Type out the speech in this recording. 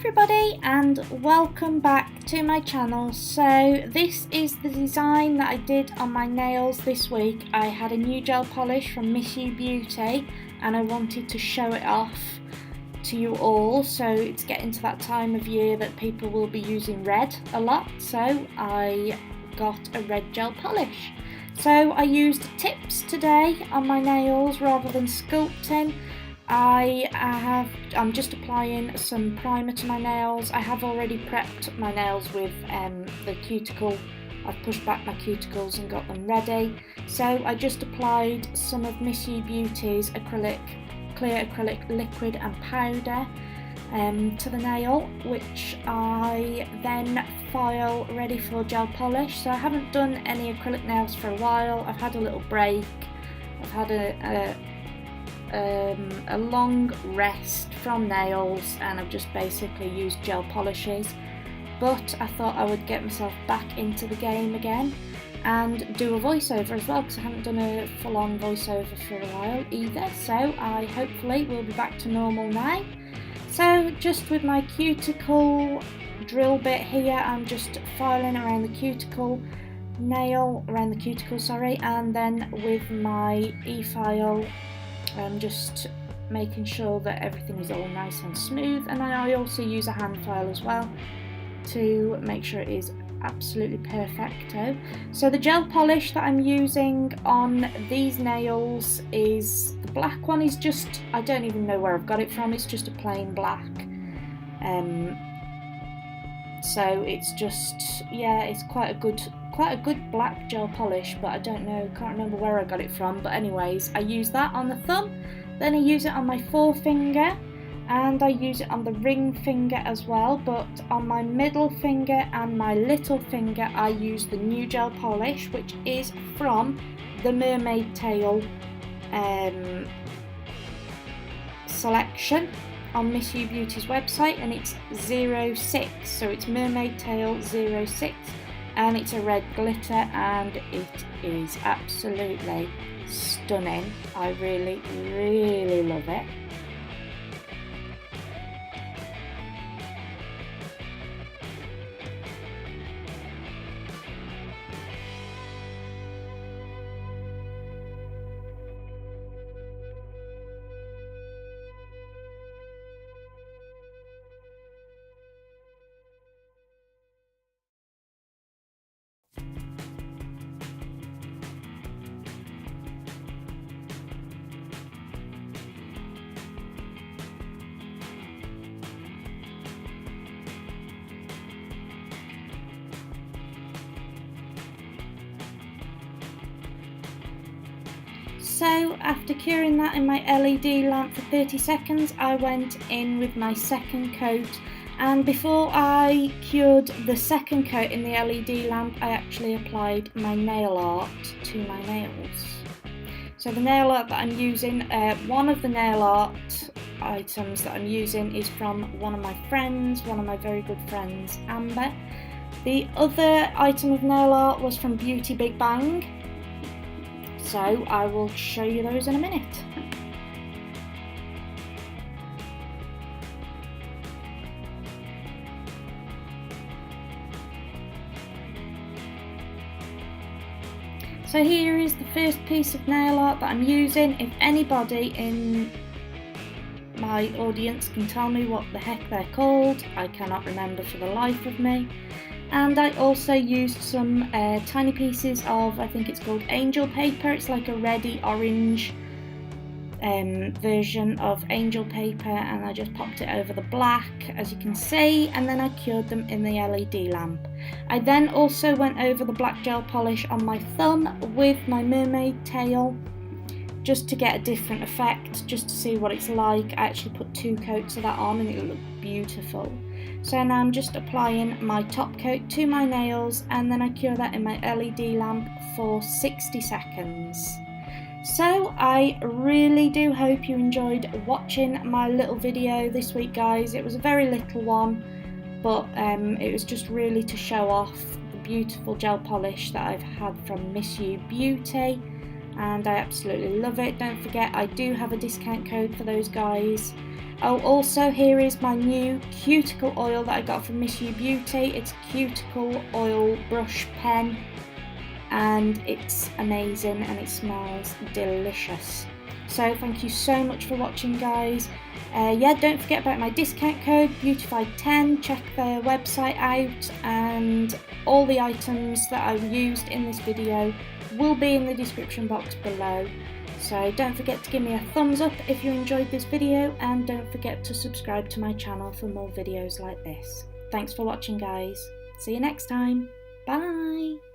everybody and welcome back to my channel. So this is the design that I did on my nails this week. I had a new gel polish from Miss You Beauty and I wanted to show it off to you all. So it's getting to that time of year that people will be using red a lot, so I got a red gel polish. So I used tips today on my nails rather than sculpting. I'm just applying some primer to my nails. I have already prepped my nails with the cuticle. I've pushed back my cuticles and got them ready. So I just applied some of Miss You Beauty's clear acrylic liquid and powder to the nail, which I then file ready for gel polish. So I haven't done any acrylic nails for a while. I've had a little break. I've had a long rest from nails and I've just basically used gel polishes, but I thought I would get myself back into the game again and do a voiceover as well, because I haven't done a full-on voiceover for a while either. So I hopefully will be back to normal now. So just with my cuticle drill bit here, I'm just filing around the cuticle nail, and then with my e-file I'm just making sure that everything is all nice and smooth, and I also use a hand file as well to make sure it is absolutely perfecto. So the gel polish that I'm using on these nails is, the black one is just, I don't even know where I've got it from, it's just a plain black. So it's just, yeah, it's quite a good black gel polish, but I don't know, can't remember where I got it from. But anyways, I use that on the thumb, then I use it on my forefinger, and I use it on the ring finger as well. But on my middle finger and my little finger I use the new gel polish, which is from the Mermaid Tail selection on Miss You Beauty's website, and it's 06, so it's Mermaid Tail 06, and it's a red glitter and it is absolutely stunning. I really love it. So after curing that in my LED lamp for 30 seconds, I went in with my second coat, and before I cured the second coat in the LED lamp, I actually applied my nail art to my nails. So the nail art that I'm using, one of the nail art items that I'm using is from one of my friends, one of my very good friends, Amber. The other item of nail art was from Beauty Big Bang. So I will show you those in a minute. So here is the first piece of nail art that I'm using. If anybody in my audience can tell me what the heck they're called, I cannot remember for the life of me. And I also used some tiny pieces of, I think it's called angel paper. It's like a reddy orange version of angel paper, and I just popped it over the black, as you can see, and then I cured them in the LED lamp. I then also went over the black gel polish on my thumb with my Mermaid Tail, just to get a different effect, just to see what it's like. I actually put 2 coats of that on and it looked beautiful. So now I'm just applying my top coat to my nails, and then I cure that in my LED lamp for 60 seconds. So I really do hope you enjoyed watching my little video this week, guys. It was a very little one, but it was just really to show off the beautiful gel polish that I've had from Miss You Beauty. and I absolutely love it. Don't forget, I do have a discount code for those guys. Oh, also here is my new Cuticle Oil that I got from Miss You Beauty. It's Cuticle Oil brush pen, and it's amazing and it smells delicious. So thank you so much for watching, guys. Yeah, don't forget about my discount code Beautified10. Check their website out, and all the items that I've used in this video will be in the description box below. So don't forget to give me a thumbs up if you enjoyed this video, and don't forget to subscribe to my channel for more videos like this. Thanks for watching, guys. See you next time. Bye!